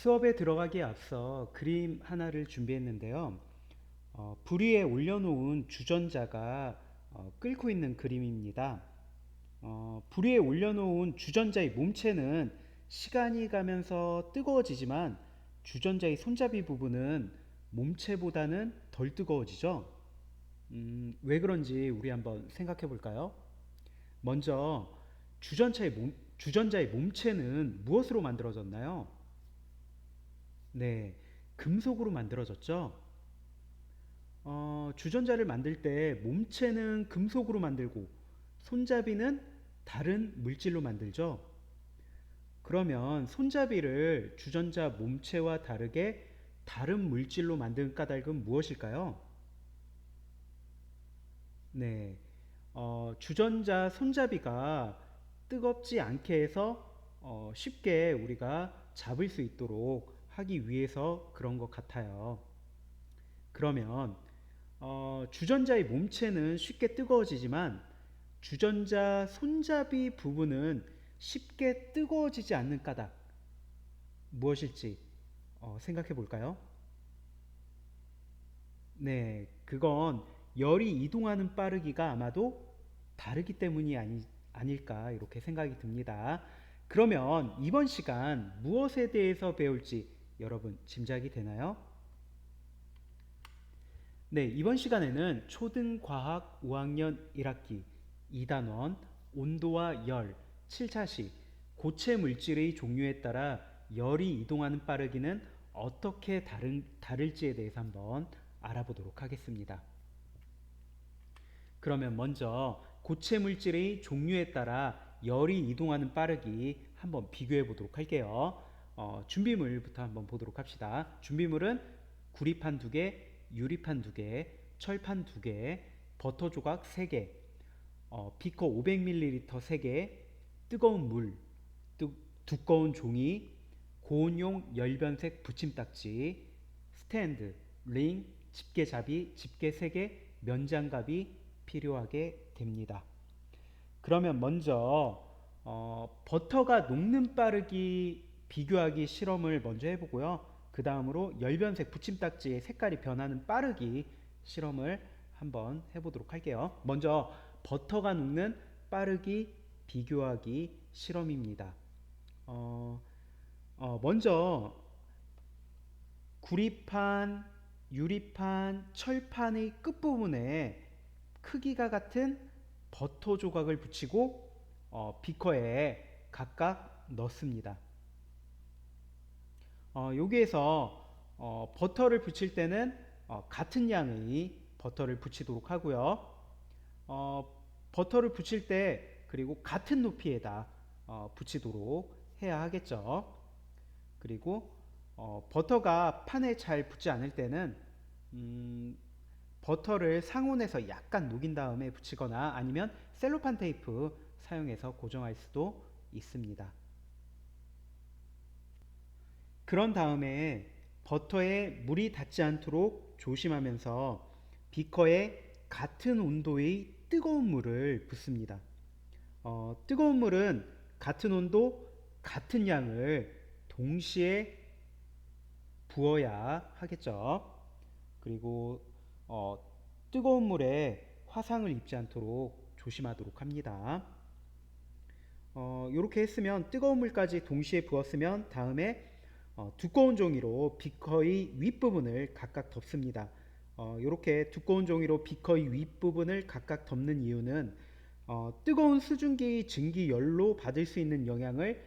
수업에 들어가기에 앞서 그림 하나를 준비했는데요. 불 위에 올려놓은 주전자가 끓고 있는 그림입니다. 불 위에 올려놓은 주전자의 몸체는 시간이 가면서 뜨거워지지만 주전자의 손잡이 부분은 몸체보다는 덜 뜨거워지죠. 왜 그런지 우리 한번 생각해 볼까요? 먼저 주전자의 몸체는 무엇으로 만들어졌나요? 네, 금속으로 만들어졌죠. 주전자를 만들 때 몸체는 금속으로 만들고 손잡이는 다른 물질로 만들죠. 그러면 손잡이를 주전자 몸체와 다르게 다른 물질로 만든 까닭은 무엇일까요? 네, 주전자 손잡이가 뜨겁지 않게 해서 쉽게 우리가 잡을 수 있도록 하기 위해서 그런 것 같아요. 그러면 주전자의 몸체는 쉽게 뜨거워지지만 주전자 손잡이 부분은 쉽게 뜨거워지지 않는 까닭 무엇일지 생각해 볼까요? 네, 그건 열이 이동하는 빠르기가 아마도 다르기 때문이 아닐까 이렇게 생각이 듭니다. 그러면 이번 시간 무엇에 대해서 배울지 여러분 짐작이 되나요? 네, 이번 시간에는 초등과학 5학년 1학기 2단원 온도와 열 7차시 고체 물질의 종류에 따라 열이 이동하는 빠르기는 어떻게 다를지에 대해서 한번 알아보도록 하겠습니다. 그러면 먼저 고체 물질의 종류에 따라 열이 이동하는 빠르기 한번 비교해 보도록 할게요. 준비물부터 한번 보도록 합시다. 준비물은 구리판 2개, 유리판 2개, 철판 2개, 버터 조각 3개, 비커 500ml 3개, 뜨거운 물, 두꺼운 종이, 고온용 열변색 붙임딱지, 스탠드, 링, 집게잡이, 집게 3개, 면장갑이 필요하게 됩니다. 그러면 먼저 버터가 녹는 빠르기 비교하기 실험을 먼저 해보고요. 그 다음으로 열변색 붙임딱지의 색깔이 변하는 빠르기 실험을 한번 해보도록 할게요. 먼저 버터가 녹는 빠르기 비교하기 실험입니다. 먼저 구리판, 유리판, 철판의 끝부분에 크기가 같은 버터 조각을 붙이고 비커에 각각 넣습니다. 여기에서 버터를 붙일 때는 같은 양의 버터를 붙이도록 하고요. 어, 버터를 붙일 때 그리고 같은 높이에다 붙이도록 해야 하겠죠. 그리고 버터가 판에 잘 붙지 않을 때는 음, 버터를 상온에서 약간 녹인 다음에 붙이거나 아니면 셀로판 테이프 사용해서 고정할 수도 있습니다. 그런 다음에 버터에 물이 닿지 않도록 조심하면서 비커에 같은 온도의 뜨거운 물을 붓습니다. 뜨거운 물은 같은 온도, 같은 양을 동시에 부어야 하겠죠. 그리고 어, 뜨거운 물에 화상을 입지 않도록 조심하도록 합니다. 이렇게 했으면 뜨거운 물까지 동시에 부었으면 다음에 두꺼운 종이로 비커의 윗부분을 각각 덮습니다. 이렇게 두꺼운 종이로 비커의 윗부분을 각각 덮는 이유는 뜨거운 수증기 증기 열로 받을 수 있는 영향을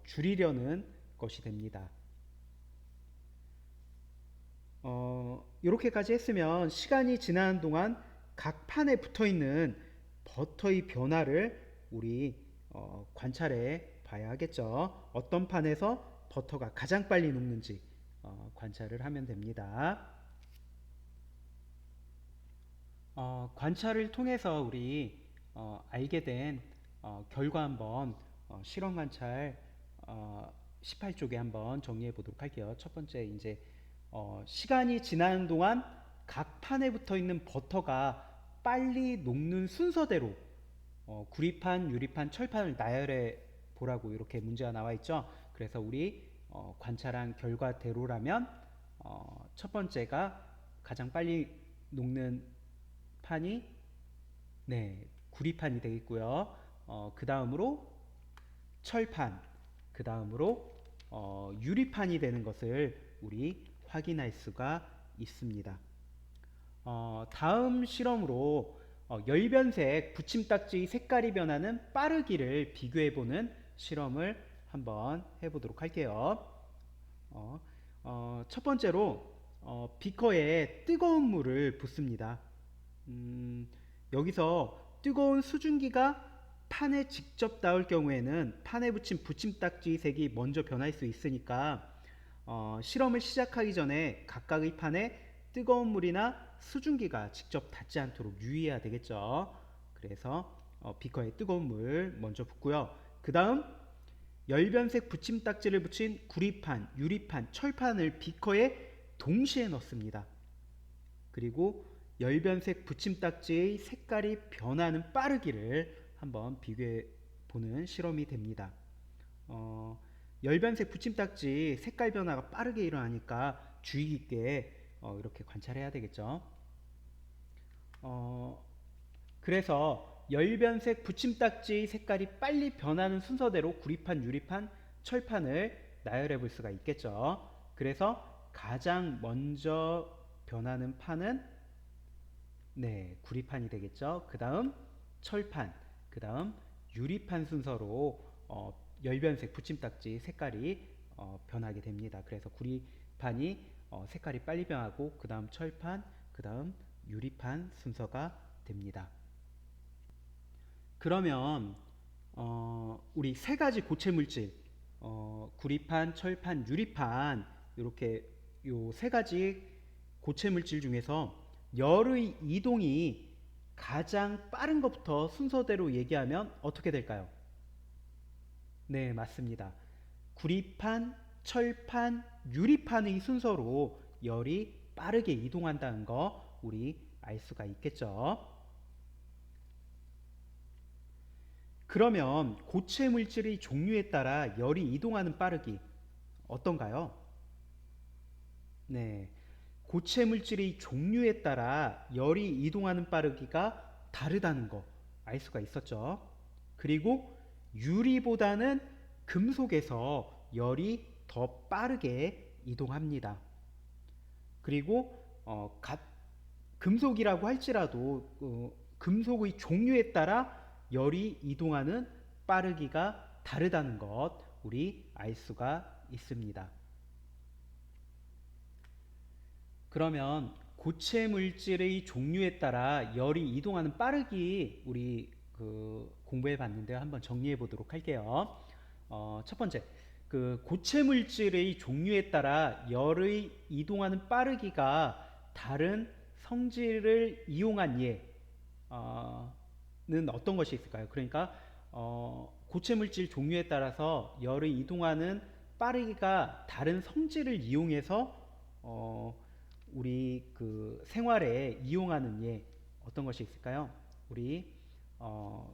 줄이려는 것이 됩니다. 이렇게까지 했으면 시간이 지나는 동안 각 판에 붙어 있는 버터의 변화를 우리 관찰해 봐야 하겠죠. 어떤 판에서 버터가 가장 빨리 녹는지 관찰을 하면 됩니다. 관찰을 통해서 우리 알게 된 결과 한번 실험 관찰 18쪽에 한번 정리해 보도록 할게요. 첫 번째 이제 시간이 지나는 동안 각 판에 붙어 있는 버터가 빨리 녹는 순서대로 구리판, 유리판, 철판을 나열해 보라고 이렇게 문제가 나와 있죠. 그래서 우리 관찰한 결과대로라면 첫 번째가 가장 빨리 녹는 판이 네, 구리판이 되겠고요. 그 다음으로 철판, 그 다음으로 유리판이 되는 것을 우리 확인할 수가 있습니다. 다음 실험으로 열변색 붙임딱지 색깔이 변하는 빠르기를 비교해보는 실험을 한번 해보도록 할게요. 첫 번째로 비커에 뜨거운 물을 붓습니다. 여기서 뜨거운 수증기가 판에 직접 닿을 경우에는 판에 붙인 붙임딱지 색이 먼저 변할 수 있으니까 실험을 시작하기 전에 각각의 판에 뜨거운 물이나 수증기가 직접 닿지 않도록 유의해야 되겠죠. 그래서 비커에 뜨거운 물 먼저 붓고요. 그 다음 열변색 붙임딱지를 붙인 구리판, 유리판, 철판을 비커에 동시에 넣습니다. 그리고 열변색 붙임딱지의 색깔이 변하는 빠르기를 한번 비교해 보는 실험이 됩니다. 열변색 붙임딱지 색깔 변화가 빠르게 일어나니까 주의 깊게 이렇게 관찰해야 되겠죠. 그래서 열변색 붙임딱지의 색깔이 빨리 변하는 순서대로 구리판, 유리판, 철판을 나열해 볼 수가 있겠죠. 그래서 가장 먼저 변하는 판은 네, 구리판이 되겠죠. 그 다음 철판, 그 다음 유리판 순서로 열변색 붙임딱지 색깔이 변하게 됩니다. 그래서 구리판이 색깔이 빨리 변하고 그 다음 철판, 그 다음 유리판 순서가 됩니다. 그러면 우리 세 가지 고체 물질 구리판, 철판, 유리판 이렇게 요 세 가지 고체 물질 중에서 열의 이동이 가장 빠른 것부터 순서대로 얘기하면 어떻게 될까요? 네, 맞습니다. 구리판, 철판, 유리판의 순서로 열이 빠르게 이동한다는 거 우리 알 수가 있겠죠. 그러면 고체 물질의 종류에 따라 열이 이동하는 빠르기 어떤가요? 네. 고체 물질의 종류에 따라 열이 이동하는 빠르기가 다르다는 거 알 수가 있었죠. 그리고 유리보다는 금속에서 열이 더 빠르게 이동합니다. 그리고 금속이라고 할지라도 금속의 종류에 따라 열이 이동하는 빠르기가 다르다는 것 우리 알 수가 있습니다. 그러면 고체 물질의 종류에 따라 열이 이동하는 빠르기 우리 공부해 봤는데요. 한번 정리해 보도록 할게요. 첫 번째, 고체 물질의 종류에 따라 열의 이동하는 빠르기가 다른 성질을 이용한 예는 어떤 것이 있을까요? 그러니까 고체 물질 종류에 따라서 열의 이동하는 빠르기가 다른 성질을 이용해서 우리 생활에 이용하는 예 어떤 것이 있을까요? 우리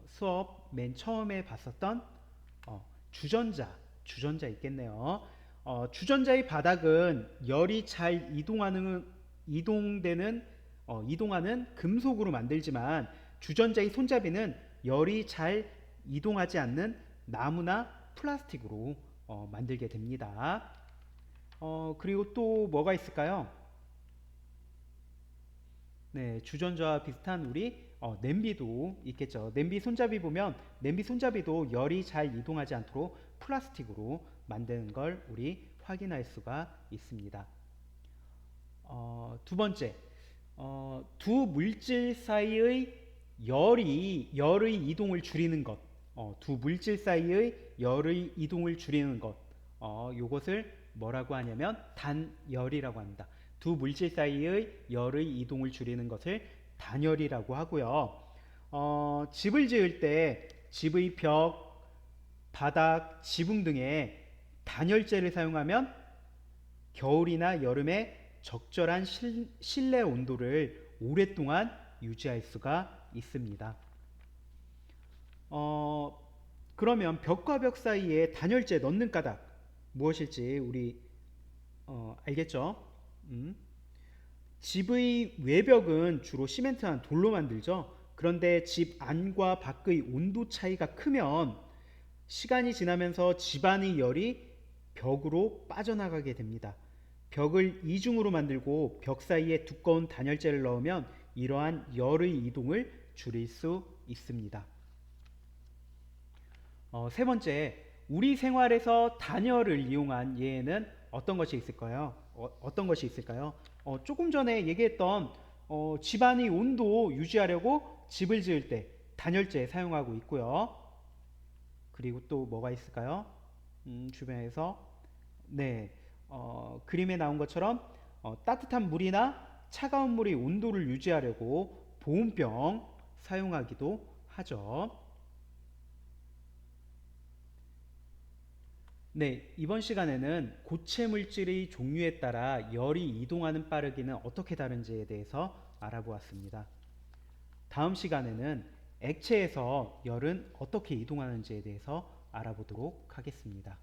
수업 맨 처음에 봤었던 주전자 있겠네요. 주전자의 바닥은 열이 잘 이동하는 금속으로 만들지만 주전자의 손잡이는 열이 잘 이동하지 않는 나무나 플라스틱으로 만들게 됩니다. 그리고 또 뭐가 있을까요? 네, 주전자와 비슷한 우리 냄비도 있겠죠. 냄비 손잡이 보면 냄비 손잡이도 열이 잘 이동하지 않도록 플라스틱으로 만드는 걸 우리 확인할 수가 있습니다. 두 번째, 두 물질 사이의 열의 이동을 줄이는 것. 두 물질 사이의 열의 이동을 줄이는 것. 요것을 뭐라고 하냐면 단열이라고 합니다. 두 물질 사이의 열의 이동을 줄이는 것을 단열이라고 하고요. 집을 지을 때 집의 벽, 바닥, 지붕 등에 단열재를 사용하면 겨울이나 여름에 적절한 실내 온도를 오랫동안 유지할 수가 있습니다. 그러면 벽과 벽 사이에 단열재 넣는 까닭 무엇일지 우리 알겠죠? 음. 집의 외벽은 주로 시멘트한 돌로 만들죠. 그런데 집 안과 밖의 온도 차이가 크면 시간이 지나면서 집안의 열이 벽으로 빠져나가게 됩니다. 벽을 이중으로 만들고 벽 사이에 두꺼운 단열재를 넣으면 이러한 열의 이동을 줄일 수 있습니다. 세 번째, 우리 생활에서 단열을 이용한 예에는 어떤 것이 있을까요? 어떤 것이 있을까요? 조금 전에 얘기했던 집안의 온도 유지하려고 집을 지을 때 단열재 사용하고 있고요. 그리고 또 뭐가 있을까요? 주변에서 네, 그림에 나온 것처럼 따뜻한 물이나 차가운 물의 온도를 유지하려고 보온병 사용하기도 하죠. 네, 이번 시간에는 고체 물질의 종류에 따라 열이 이동하는 빠르기는 어떻게 다른지에 대해서 알아보았습니다. 다음 시간에는 액체에서 열은 어떻게 이동하는지에 대해서 알아보도록 하겠습니다.